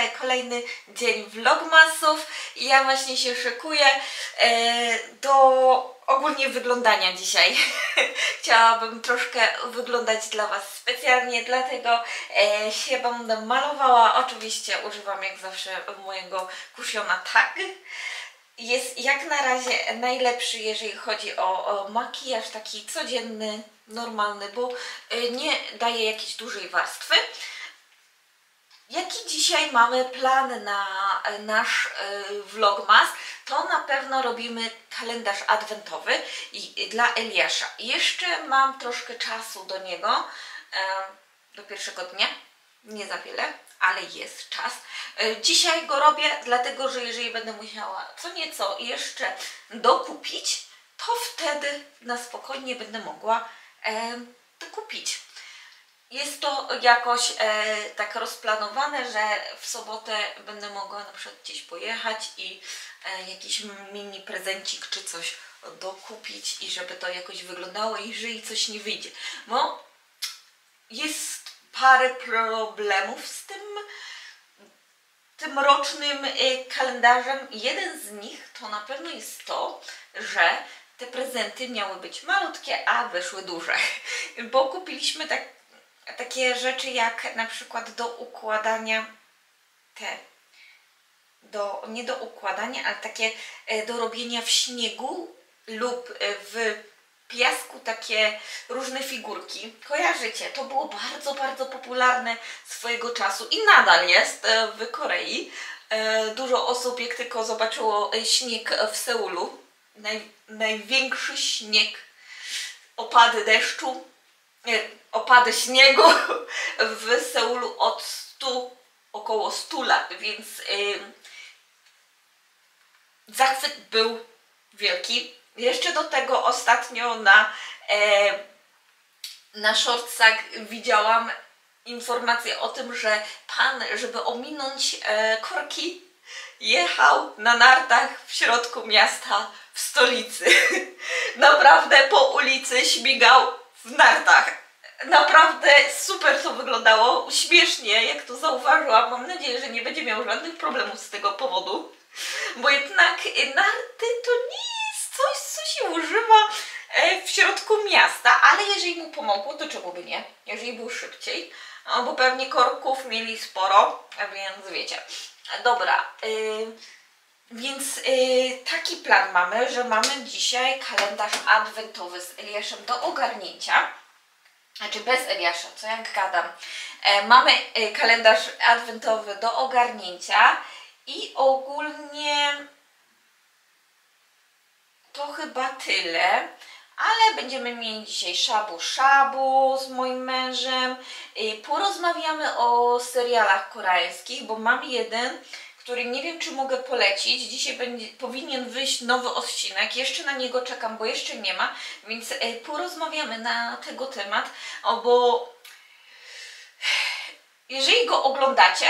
dzisiaj kolejny dzień vlogmasów i ja właśnie się szykuję do ogólnie wyglądania dzisiaj. Chciałabym troszkę wyglądać dla Was specjalnie, dlatego się będę malowała. Oczywiście używam jak zawsze mojego kusiona Tag. Jest jak na razie najlepszy, jeżeli chodzi o makijaż taki codzienny, normalny, bo nie daje jakiejś dużej warstwy. Jaki dzisiaj mamy plan na nasz vlogmas? To na pewno robimy kalendarz adwentowy dla Eliasza. Jeszcze mam troszkę czasu do niego, do pierwszego dnia, nie za wiele, ale jest czas. Dzisiaj go robię, dlatego że jeżeli będę musiała co nieco jeszcze dokupić, to wtedy na spokojnie będę mogła dokupić. Jest to jakoś tak rozplanowane, że w sobotę będę mogła na przykład gdzieś pojechać i jakiś mini prezencik czy coś dokupić i żeby to jakoś wyglądało, jeżeli coś nie wyjdzie. Bo jest parę problemów z tym rocznym kalendarzem. Jeden z nich to na pewno jest to, że te prezenty miały być malutkie, a wyszły duże. Bo kupiliśmy takie rzeczy jak na przykład do układania nie do układania, ale takie do robienia w śniegu lub w piasku, takie różne figurki. Kojarzycie? To było bardzo, bardzo popularne swojego czasu i nadal jest w Korei. Dużo osób jak tylko zobaczyło śnieg w Seulu, największy śnieg, opady deszczu, opady śniegu w Seulu od około 100 lat, więc zachwyt był wielki. Jeszcze do tego ostatnio na shortsach widziałam informację o tym, że pan, żeby ominąć korki, jechał na nartach w środku miasta, w stolicy. Naprawdę po ulicy śmigał w nartach. Naprawdę super to wyglądało, śmiesznie, jak to zauważyłam. Mam nadzieję, że nie będzie miał żadnych problemów z tego powodu, bo jednak narty to nie jest coś, co się używa w środku miasta, ale jeżeli mu pomogło, to czemu by nie, jeżeli był szybciej, bo pewnie korków mieli sporo, więc wiecie. Dobra, więc taki plan mamy, że mamy dzisiaj kalendarz adwentowy z Eliaszem do ogarnięcia. Znaczy bez Eliasza, co jak gadam. Mamy kalendarz adwentowy do ogarnięcia i ogólnie to chyba tyle. Ale będziemy mieli dzisiaj shabu z moim mężem. Porozmawiamy o serialach koreańskich, bo mam jeden, który nie wiem, czy mogę polecić. Dzisiaj powinien wyjść nowy odcinek. Jeszcze na niego czekam, bo jeszcze nie ma. Więc porozmawiamy na tego temat. Bo jeżeli go oglądacie,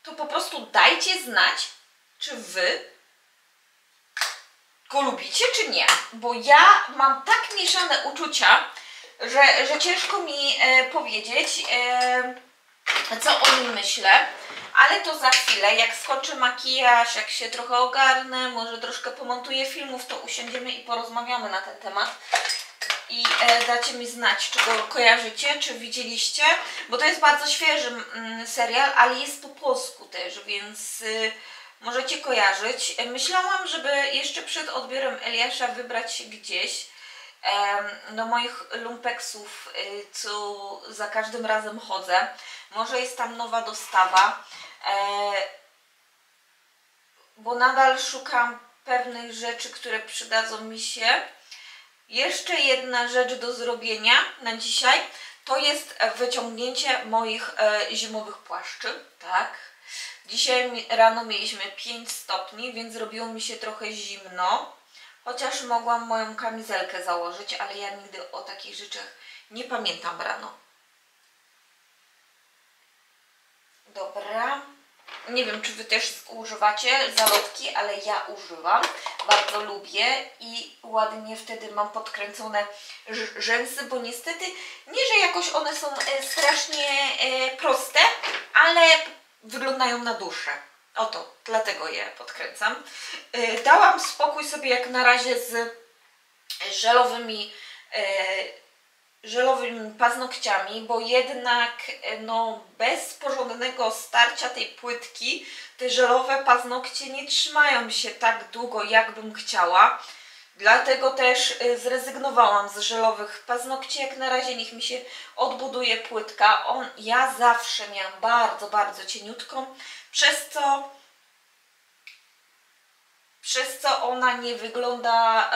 to po prostu dajcie znać, czy Wy go lubicie, czy nie. Bo ja mam tak mieszane uczucia, że ciężko mi powiedzieć, co o nim myślę. Ale to za chwilę, jak skończę makijaż, jak się trochę ogarnę, może troszkę pomontuję filmów, to usiądziemy i porozmawiamy na ten temat. I dacie mi znać, czy go kojarzycie, czy widzieliście, bo to jest bardzo świeży serial, ale jest po polsku też, więc możecie kojarzyć. Myślałam, żeby jeszcze przed odbiorem Eliasza wybrać się gdzieś do moich lumpeksów, co za każdym razem chodzę. Może jest tam nowa dostawa, bo nadal szukam pewnych rzeczy, które przydadzą mi się. Jeszcze jedna rzecz do zrobienia na dzisiaj, to jest wyciągnięcie moich zimowych płaszczy, tak. Dzisiaj rano mieliśmy 5 stopni, więc zrobiło mi się trochę zimno. Chociaż mogłam moją kamizelkę założyć, ale ja nigdy o takich rzeczach nie pamiętam rano. Dobra. Nie wiem, czy Wy też używacie zalotki, ale ja używam. Bardzo lubię i ładnie wtedy mam podkręcone rzęsy, bo niestety nie, że jakoś one są strasznie proste, ale wyglądają na dłuższe. Oto, dlatego je podkręcam. Dałam spokój sobie jak na razie z żelowymi paznokciami, bo jednak no, bez porządnego starcia tej płytki te żelowe paznokcie nie trzymają się tak długo, jak bym chciała. Dlatego też zrezygnowałam z żelowych paznokci. Jak na razie niech mi się odbuduje płytka. Ja zawsze miałam bardzo, bardzo cieniutką, przez co ona nie wygląda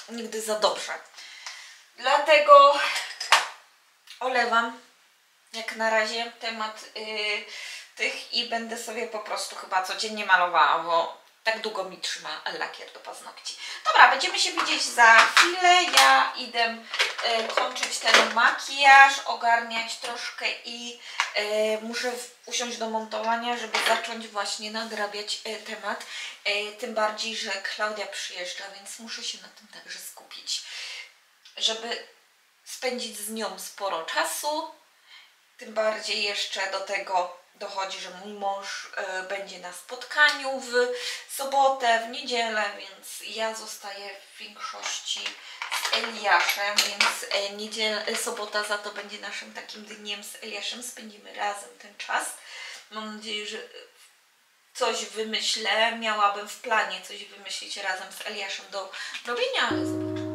nigdy za dobrze. Dlatego olewam jak na razie temat tych i będę sobie po prostu chyba codziennie malowała, bo tak długo mi trzyma lakier do paznokci. Dobra, będziemy się widzieć za chwilę. Ja idę kończyć ten makijaż, ogarniać troszkę i muszę usiąść do montowania, żeby zacząć właśnie nadrabiać temat. Tym bardziej, że Klaudia przyjeżdża, więc muszę się na tym także skupić, żeby spędzić z nią sporo czasu. Tym bardziej jeszcze do tego dochodzi, że mój mąż będzie na spotkaniu w sobotę, w niedzielę, więc ja zostaję w większości z Eliaszem, więc sobota za to będzie naszym takim dniem z Eliaszem. Spędzimy razem ten czas. Mam nadzieję, że coś wymyślę. Miałabym w planie coś wymyślić razem z Eliaszem do robienia, ale zobaczymy.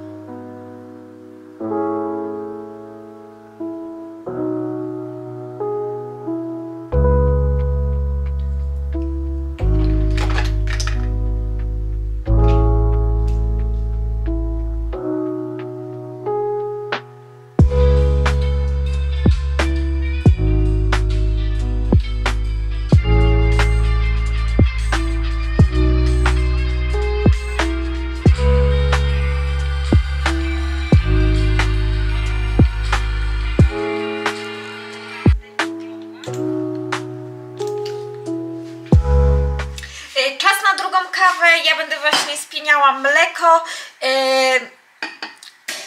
Ja będę właśnie spieniała mleko.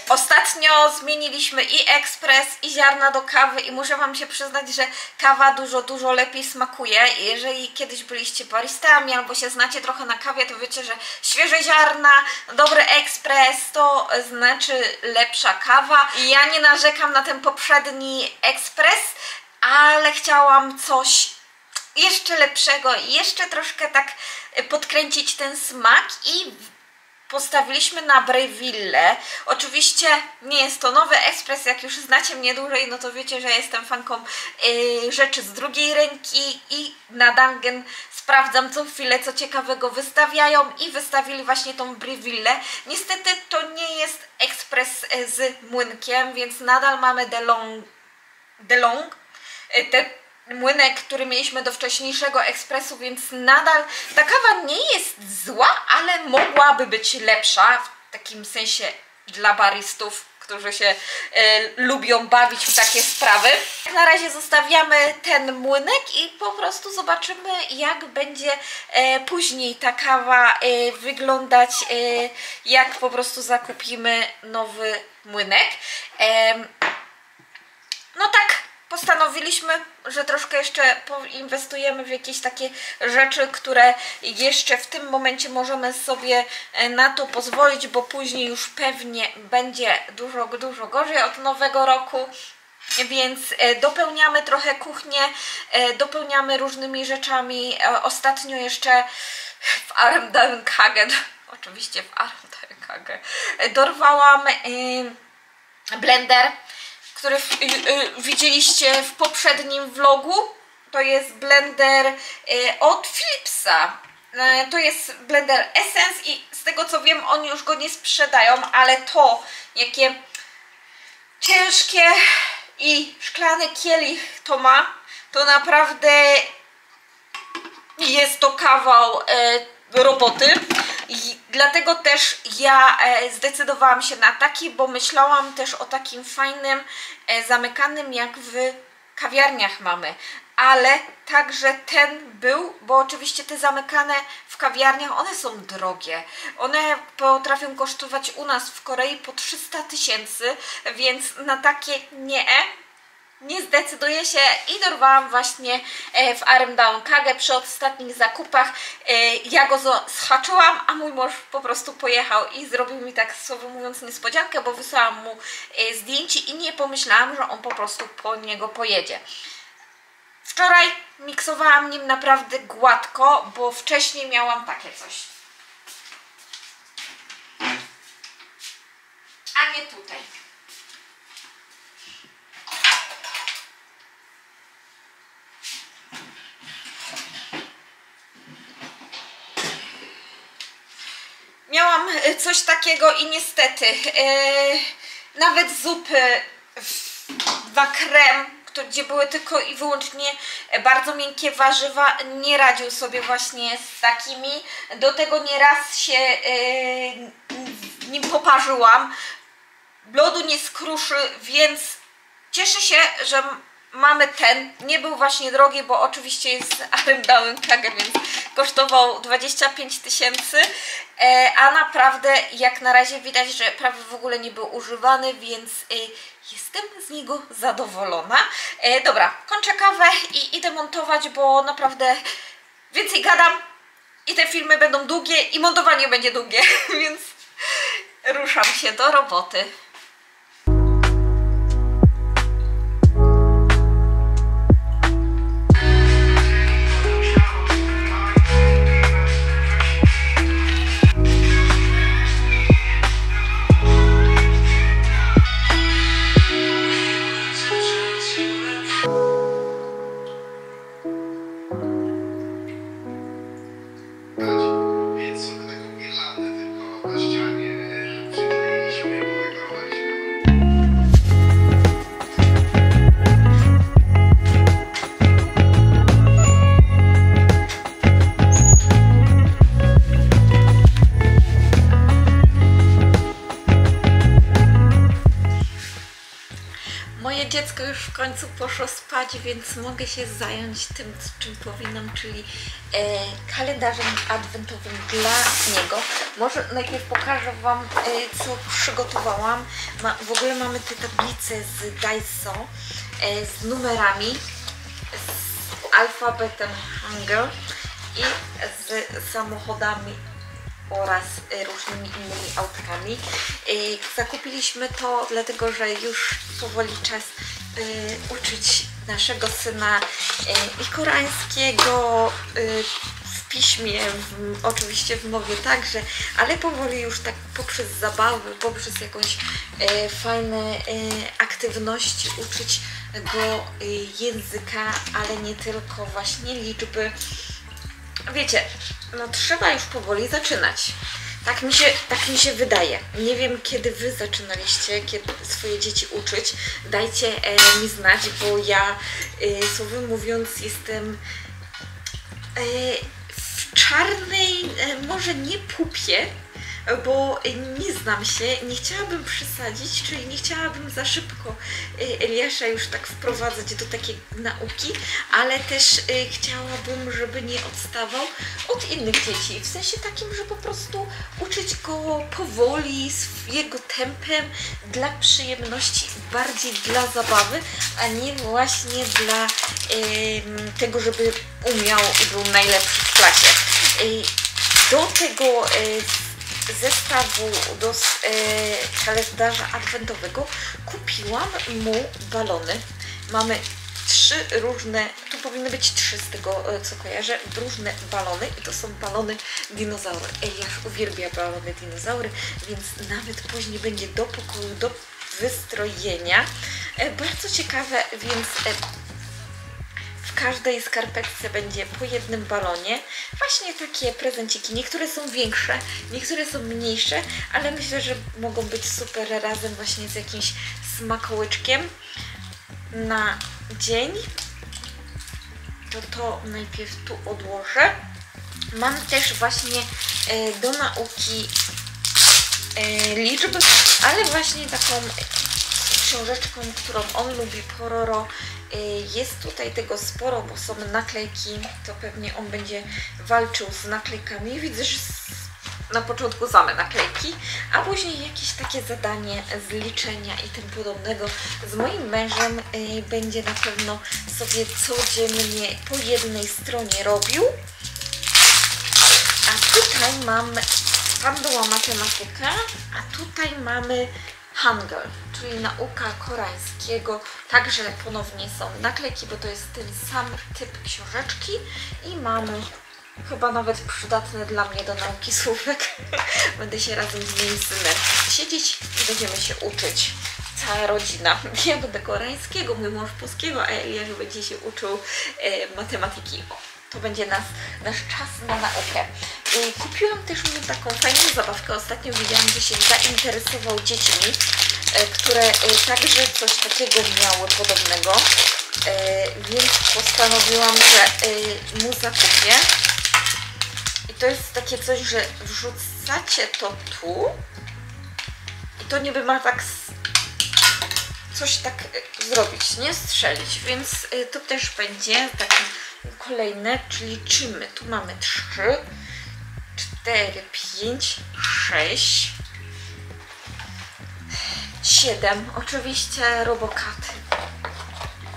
Ostatnio zmieniliśmy i ekspres, i ziarna do kawy i muszę Wam się przyznać, że kawa dużo lepiej smakuje. Jeżeli kiedyś byliście baristami albo się znacie trochę na kawie, to wiecie, że świeże ziarna, dobry ekspres to znaczy lepsza kawa. I ja nie narzekam na ten poprzedni ekspres, ale chciałam coś jeszcze lepszego i jeszcze troszkę tak podkręcić ten smak i postawiliśmy na Breville. Oczywiście nie jest to nowy ekspres, jak już znacie mnie dłużej, no to wiecie, że jestem fanką rzeczy z drugiej ręki i na Dangen sprawdzam co chwilę, co ciekawego wystawiają i wystawili właśnie tą Breville. Niestety to nie jest ekspres z młynkiem, więc nadal mamy DeLong, młynek, który mieliśmy do wcześniejszego ekspresu, więc nadal ta kawa nie jest zła, ale mogłaby być lepsza, w takim sensie dla baristów, którzy się lubią bawić w takie sprawy. Na razie zostawiamy ten młynek i po prostu zobaczymy, jak będzie później ta kawa wyglądać, jak po prostu zakupimy nowy młynek. No tak, postanowiliśmy, że troszkę jeszcze poinwestujemy w jakieś takie rzeczy, które jeszcze w tym momencie możemy sobie na to pozwolić, bo później już pewnie będzie dużo gorzej od nowego roku. Więc dopełniamy trochę kuchnię, dopełniamy różnymi rzeczami. Ostatnio jeszcze w Armdagenhagen, oczywiście w Armdagenhagen, dorwałam blender, który widzieliście w poprzednim vlogu. To jest blender od Philipsa. To jest blender Essence i z tego co wiem, oni już go nie sprzedają, ale to jakie ciężkie i szklany kielich to ma, to naprawdę jest to kawał roboty. I dlatego też ja zdecydowałam się na taki, bo myślałam też o takim fajnym, zamykanym, jak w kawiarniach mamy. Ale także ten był, bo oczywiście te zamykane w kawiarniach, one są drogie. One potrafią kosztować u nas w Korei po 300 000, więc na takie nie. nie zdecyduję się i dorwałam właśnie w Armdown Kagę przy ostatnich zakupach. Ja go zhaczyłam, a mój mąż po prostu pojechał i zrobił mi, tak słowo mówiąc, niespodziankę, bo wysłałam mu zdjęcie i nie pomyślałam, że on po prostu po niego pojedzie. Wczoraj miksowałam nim naprawdę gładko, bo wcześniej miałam takie coś. A nie tutaj. Miałam coś takiego i niestety nawet zupy na krem, gdzie były tylko i wyłącznie bardzo miękkie warzywa, nie radził sobie właśnie z takimi. Do tego nieraz się nim poparzyłam. Lodu nie skruszy, więc cieszę się, że mamy ten. Nie był właśnie drogi, bo oczywiście jest Armdown Kagę, więc kosztował 25 000, a naprawdę jak na razie widać, że prawie w ogóle nie był używany, więc jestem z niego zadowolona. Dobra, kończę kawę i idę montować, bo naprawdę więcej gadam i te filmy będą długie i montowanie będzie długie, więc ruszam się do roboty. Dziecko już w końcu poszło spać, więc mogę się zająć tym, czym powinnam, czyli kalendarzem adwentowym dla niego. Może najpierw pokażę Wam, co przygotowałam. W ogóle mamy te tablice z Daiso, z numerami, z alfabetem Hangul i z samochodami oraz różnymi innymi autkami. Zakupiliśmy to dlatego, że już powoli czas uczyć naszego syna i koreańskiego w piśmie, oczywiście w mowie także, ale powoli już tak poprzez zabawy, poprzez jakąś fajne aktywności uczyć go języka, ale nie tylko właśnie liczby. Wiecie, no trzeba już powoli zaczynać. Tak mi się wydaje. Nie wiem, kiedy Wy zaczynaliście, kiedy swoje dzieci uczyć. Dajcie mi znać, bo ja, słowem mówiąc, jestem w czarnej, może nie pupie, bo nie znam się, nie chciałabym przesadzić, czyli nie chciałabym za szybko Eliasza już tak wprowadzać do takiej nauki, ale też chciałabym, żeby nie odstawał od innych dzieci, w sensie takim, że po prostu uczyć go powoli, jego tempem, dla przyjemności, bardziej dla zabawy, a nie właśnie dla tego, żeby umiał i był najlepszy w klasie. Do tego zestawu do kalendarza adwentowego kupiłam mu balony. Mamy 3 różne, tu powinny być 3 z tego, co kojarzę, różne balony i to są balony dinozaury. Eliasz uwielbia balony dinozaury, więc nawet później będzie do pokoju, do wystrojenia. Bardzo ciekawe, więc w każdej skarpetce będzie po jednym balonie. Właśnie takie prezenciki. Niektóre są większe, niektóre są mniejsze, ale myślę, że mogą być super razem właśnie z jakimś smakołyczkiem na dzień. To najpierw tu odłożę. Mam też właśnie do nauki liczb, ale właśnie taką książeczką, którą on lubi, Pororo. Jest tutaj tego sporo, bo są naklejki, to pewnie on będzie walczył z naklejkami. Widzę, że na początku same naklejki, a później jakieś takie zadanie z liczenia i tym podobnego z moim mężem będzie na pewno sobie codziennie po jednej stronie robił. A tutaj mamy, tam była matematyka, a tutaj mamy Hangul, czyli nauka koreańskiego. Także ponownie są naklejki, bo to jest ten sam typ książeczki i mamy chyba nawet przydatne dla mnie do nauki słówek. Będę się razem z moim synem siedzieć i będziemy się uczyć. Cała rodzina. Ja będę koreańskiego, mój mąż polskiego, a Eliasz będzie się uczył matematyki. To będzie nasz czas na naukę. Kupiłam też mu taką fajną zabawkę. Ostatnio widziałam, że się zainteresował dziećmi, które także coś takiego miały podobnego. Więc postanowiłam, że mu zakupię. I to jest takie coś, że wrzucacie to tu i to niby ma tak coś tak zrobić, nie strzelić, więc to też będzie takie kolejne, czyli liczymy. Tu mamy 3, 4, 5, 6, 7. Oczywiście Robocaty,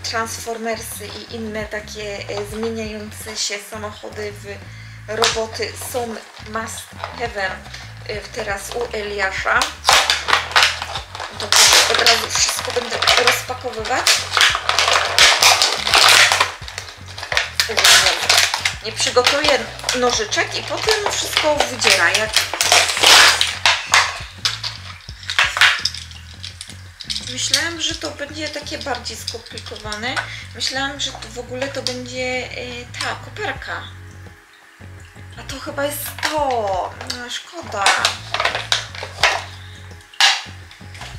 Transformersy i inne takie zmieniające się samochody w roboty są must have teraz u Eliasza. To od razu wszystko będę rozpakowywać. Nie przygotuję nożyczek i potem wszystko wydziera. Myślałam, że to będzie takie bardziej skomplikowane. Myślałam, że to w ogóle to będzie ta koparka. A to chyba jest to. No, szkoda.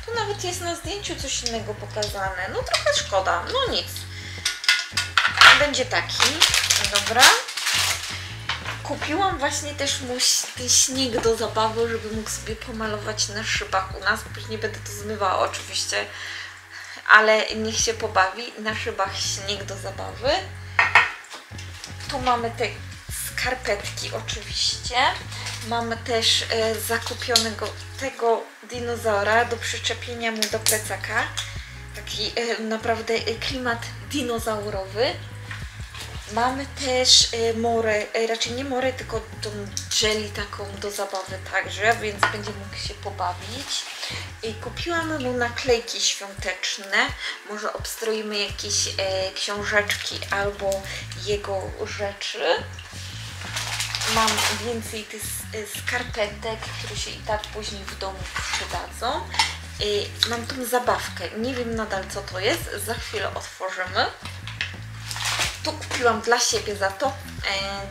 Tu nawet jest na zdjęciu coś innego pokazane. No trochę szkoda. No nic. Będzie taki. Dobra. Kupiłam właśnie też mu ten śnieg do zabawy, żeby mógł sobie pomalować na szybach u nas. Później będę to zmywała oczywiście, ale niech się pobawi. Na szybach śnieg do zabawy. Tu mamy te skarpetki oczywiście. Mamy też zakupionego tego dinozaura do przyczepienia mu do plecaka. Taki naprawdę klimat dinozaurowy. Mamy też morę, raczej nie morę, tylko tą jelly taką do zabawy także, więc będzie mógł się pobawić. I kupiłam mu naklejki świąteczne. Może obstroimy jakieś książeczki albo jego rzeczy. Mam więcej tych skarpetek, które się i tak później w domu przydadzą. Mam tą zabawkę. Nie wiem nadal co to jest. Za chwilę otworzymy. Tu kupiłam dla siebie za to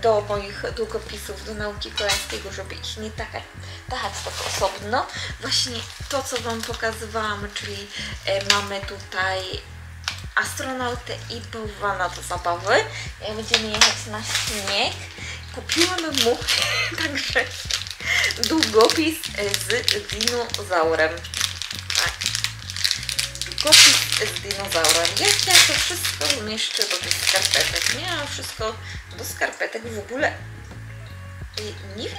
do moich długopisów do nauki koreańskiego, żeby ich nie tachać tak osobno. Właśnie to, co Wam pokazywałam, czyli mamy tutaj astronautę i bałwana do zabawy. Będziemy jechać na śnieg. Kupiłam mu także długopis z dinozaurem. Tak. Długopis z dinozaurem. Jak ja to wszystko umieszczę do tych skarpetek? Nie mam wszystko do skarpetek w ogóle. Nie wiem,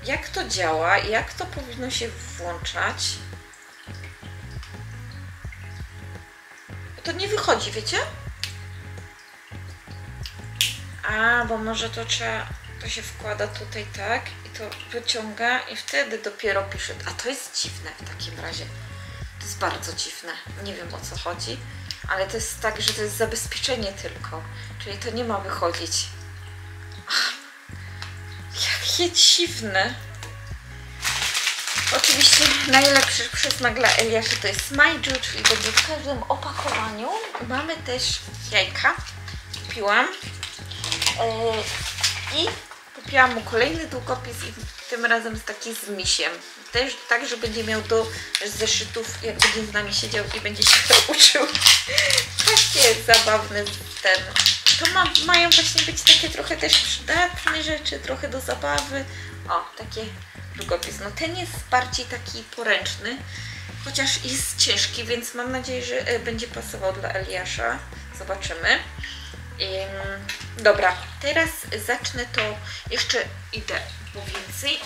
jak to działa, jak to powinno się włączać. To nie wychodzi, wiecie? A, bo może to trzeba, to się wkłada tutaj tak i to wyciąga i wtedy dopiero pisze. A to jest dziwne w takim razie. To jest bardzo dziwne. Nie wiem, o co chodzi, ale to jest tak, że to jest zabezpieczenie tylko. Czyli to nie ma wychodzić. Ach, jakie dziwne. Oczywiście najlepszy przysmak dla Eliasza to jest Maiju, czyli będzie w każdym opakowaniu. Mamy też jajka. Kupiłam. I kupiłam mu kolejny długopis i tym razem taki z misiem. Też tak, że będzie miał do zeszytów, jak będzie z nami siedział i będzie się to uczył. Takie zabawne ten. To mają właśnie być takie trochę też przydatne rzeczy, trochę do zabawy. O, takie długopis. No ten jest bardziej taki poręczny, chociaż jest ciężki, więc mam nadzieję, że będzie pasował dla Eliasza. Zobaczymy. Dobra, teraz zacznę to, jeszcze idę po więcej.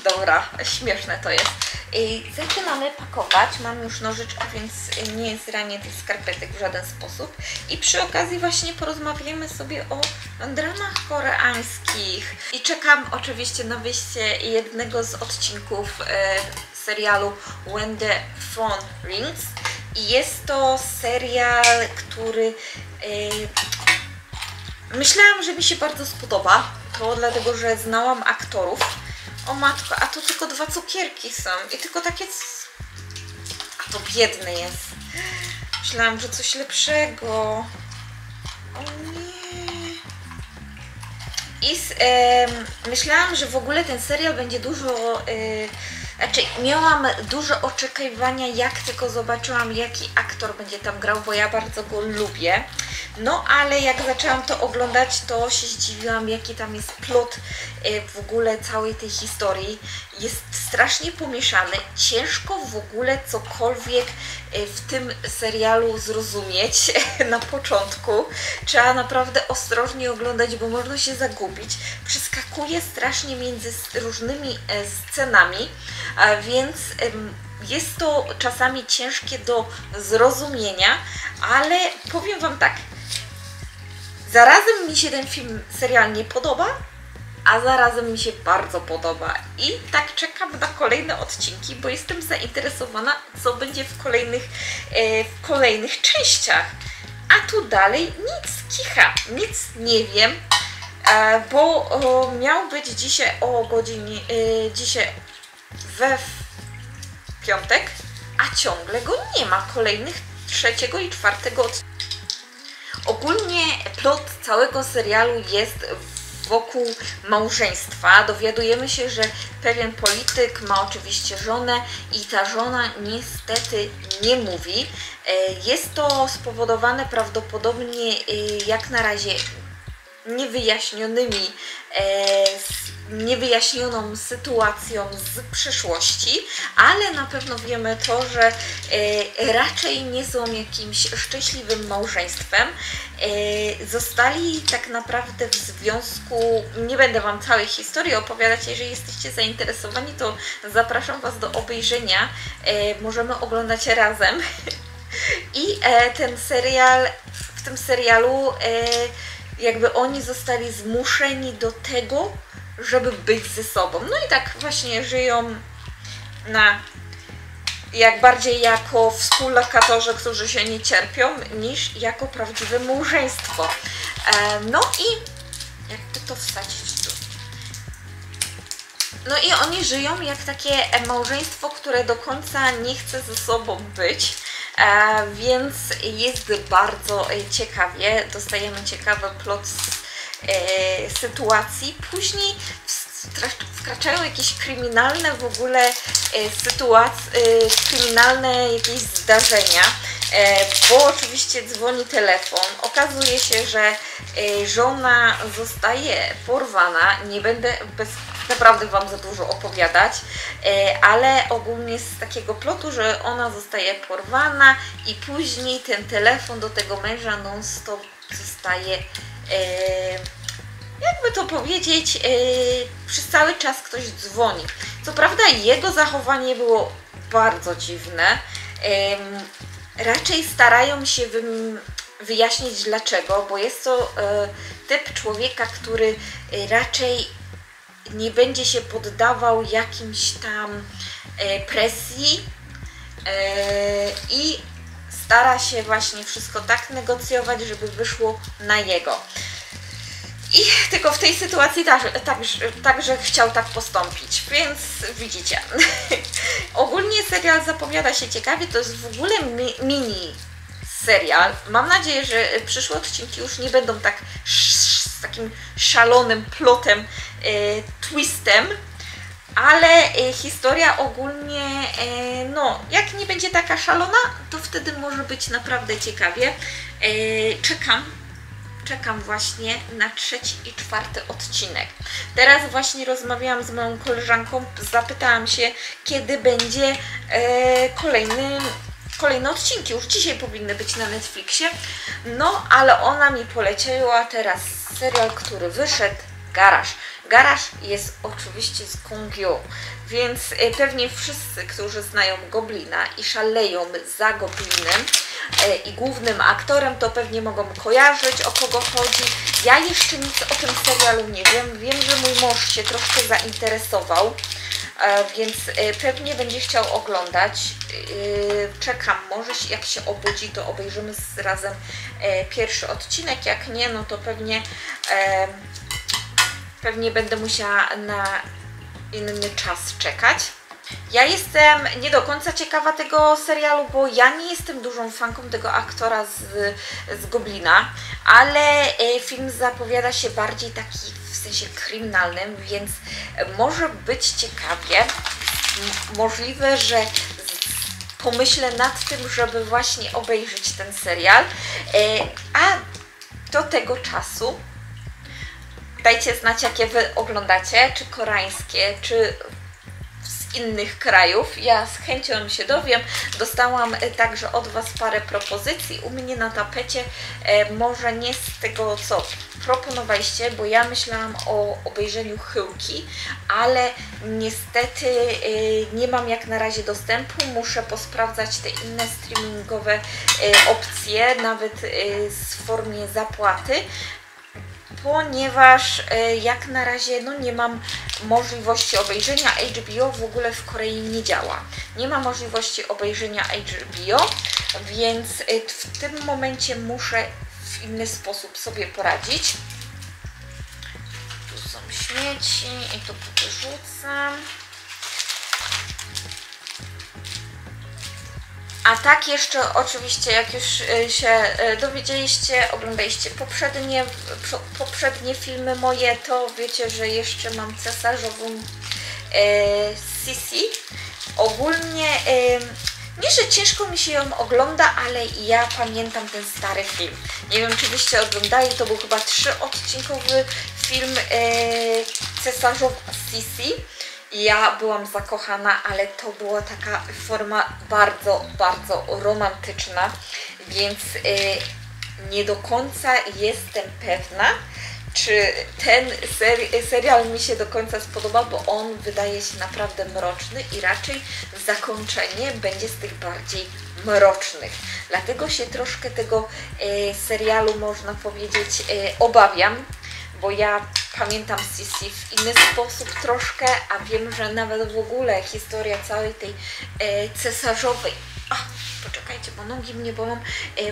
Dobra, śmieszne to jest. Zaczynamy pakować. Mam już nożyczki, więc nie zranię tych skarpetek w żaden sposób. I przy okazji właśnie porozmawiamy sobie o dramach koreańskich. I czekam oczywiście na wyjście jednego z odcinków serialu When the Phone Rings. I jest to serial, który myślałam, że mi się bardzo spodoba. To dlatego, że znałam aktorów. O matko, a tu tylko 2 cukierki są i tylko takie... A to biedny jest. Myślałam, że coś lepszego. O nie. I myślałam, że w ogóle ten serial będzie dużo... Znaczy, miałam duże oczekiwania, jak tylko zobaczyłam, jaki aktor będzie tam grał, bo ja bardzo go lubię. No, ale jak zaczęłam to oglądać, to się zdziwiłam, jaki tam jest plot w ogóle całej tej historii. Jest strasznie pomieszany. Ciężko w ogóle cokolwiek w tym serialu zrozumieć na początku. Trzeba naprawdę ostrożnie oglądać, bo można się zagubić. Przeskakuje strasznie między różnymi scenami, więc jest to czasami ciężkie do zrozumienia, ale powiem Wam tak, zarazem mi się ten serial nie podoba, a zarazem mi się bardzo podoba i tak czekam na kolejne odcinki, bo jestem zainteresowana, co będzie w kolejnych częściach. A tu dalej nic, kicha, nic nie wiem, bo miał być dzisiaj o godzinie, dzisiaj we piątek, a ciągle go nie ma, kolejnych 3. i 4. odcinka. Ogólnie plot całego serialu jest wokół małżeństwa. Dowiadujemy się, że pewien polityk ma oczywiście żonę i ta żona niestety nie mówi. Jest to spowodowane prawdopodobnie jak na razie niewyjaśnioną sytuacją z przeszłości, ale na pewno wiemy to, że raczej nie są jakimś szczęśliwym małżeństwem. Zostali tak naprawdę w związku, nie będę Wam całej historii opowiadać, jeżeli jesteście zainteresowani, to zapraszam Was do obejrzenia, możemy oglądać razem. I w tym serialu jakby oni zostali zmuszeni do tego, żeby być ze sobą. No i tak właśnie żyją jak bardziej jako współlokatorzy, którzy się nie cierpią, niż jako prawdziwe małżeństwo. No i jakby to wsadzić tu. No i oni żyją jak takie małżeństwo, które do końca nie chce ze sobą być. Więc jest bardzo ciekawie, dostajemy ciekawy plot sytuacji. Później wkraczają jakieś kryminalne w ogóle sytuacje, kryminalne jakieś zdarzenia, bo oczywiście dzwoni telefon. Okazuje się, że żona zostaje porwana. Nie będę naprawdę Wam za dużo opowiadać, ale ogólnie z takiego plotu, że ona zostaje porwana i później ten telefon do tego męża non-stop zostaje, jakby to powiedzieć, przez cały czas ktoś dzwoni. Co prawda jego zachowanie było bardzo dziwne. Raczej starają się wyjaśnić dlaczego, bo jest to typ człowieka, który raczej nie będzie się poddawał jakimś tam presji i stara się właśnie wszystko tak negocjować, żeby wyszło na jego. I tylko w tej sytuacji także chciał tak postąpić, więc widzicie. Ogólnie serial zapowiada się ciekawie, to jest w ogóle mini serial. Mam nadzieję, że przyszłe odcinki już nie będą tak z takim szalonym plotem, twistem, ale historia ogólnie, no, jak nie będzie taka szalona, to wtedy może być naprawdę ciekawie. Czekam czekam właśnie na 3. i 4. odcinek. Teraz właśnie rozmawiałam z moją koleżanką, zapytałam się, kiedy będzie kolejne odcinki. Już dzisiaj powinny być na Netflixie. No, ale ona mi poleciła teraz serial, który wyszedł, Garaż. Garaż jest oczywiście z Kung Yu, więc pewnie wszyscy, którzy znają Goblina i szaleją za Goblinem i głównym aktorem, to pewnie mogą kojarzyć, o kogo chodzi. Ja jeszcze nic o tym serialu nie wiem. Wiem, że mój mąż się troszkę zainteresował, więc pewnie będzie chciał oglądać. Czekam, może jak się obudzi, to obejrzymy razem pierwszy odcinek. Jak nie, no to pewnie będę musiała na inny czas czekać. Ja jestem nie do końca ciekawa tego serialu, bo ja nie jestem dużą fanką tego aktora z Goblina, ale film zapowiada się bardziej taki w sensie kryminalnym, więc może być ciekawie. Możliwe, że pomyślę nad tym, żeby właśnie obejrzeć ten serial, a do tego czasu dajcie znać, jakie wy oglądacie, czy koreańskie, czy z innych krajów. Ja z chęcią się dowiem. Dostałam także od was parę propozycji u mnie na tapecie, może nie z tego, co proponowaliście, bo ja myślałam o obejrzeniu Chyłki, ale niestety nie mam jak na razie dostępu. Muszę posprawdzać te inne streamingowe opcje, nawet w formie zapłaty, ponieważ jak na razie no, nie mam możliwości obejrzenia. HBO w ogóle w Korei nie działa. Nie ma możliwości obejrzenia HBO, więc w tym momencie muszę w inny sposób sobie poradzić. Tu są śmieci i to wyrzucam. A tak jeszcze oczywiście, jak już się dowiedzieliście, oglądaliście poprzednie filmy moje, to wiecie, że jeszcze mam cesarzową Sisi. Ogólnie nie, że ciężko mi się ją ogląda, ale ja pamiętam ten stary film. Nie wiem, czy byście oglądali, to był chyba 3-odcinkowy film Cesarzowa Sisi. Ja byłam zakochana, ale to była taka forma bardzo, bardzo romantyczna, więc nie do końca jestem pewna, czy ten serial mi się do końca spodoba, bo on wydaje się naprawdę mroczny i raczej zakończenie będzie z tych bardziej mrocznych. Dlatego się troszkę tego serialu, można powiedzieć, obawiam, bo ja pamiętam Sisi w inny sposób troszkę, a wiem, że nawet w ogóle historia całej tej cesarzowej... Poczekajcie, bo nogi mnie bolą.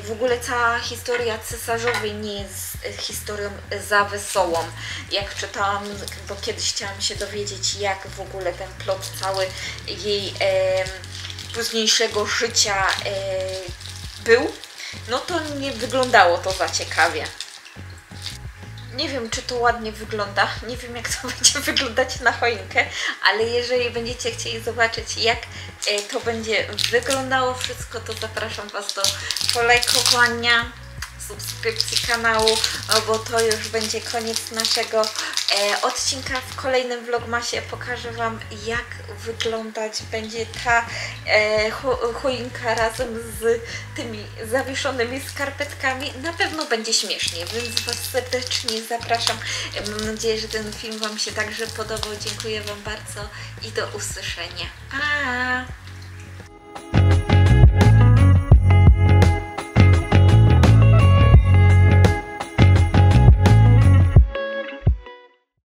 W ogóle cała historia cesarzowej nie jest historią za wesołą. Jak czytałam, bo kiedyś chciałam się dowiedzieć, jak w ogóle ten plot cały jej późniejszego życia był, no to nie wyglądało to za ciekawie. Nie wiem, czy to ładnie wygląda, nie wiem, jak to będzie wyglądać na choinkę, ale jeżeli będziecie chcieli zobaczyć, jak to będzie wyglądało wszystko, to zapraszam was do polajkowania, subskrypcji kanału, bo to już będzie koniec naszego odcinka. W kolejnym vlogmasie pokażę wam, jak wyglądać będzie ta choinka razem z tymi zawieszonymi skarpetkami. Na pewno będzie śmiesznie, więc was serdecznie zapraszam. Mam nadzieję, że ten film wam się także podobał. Dziękuję wam bardzo i do usłyszenia. Pa!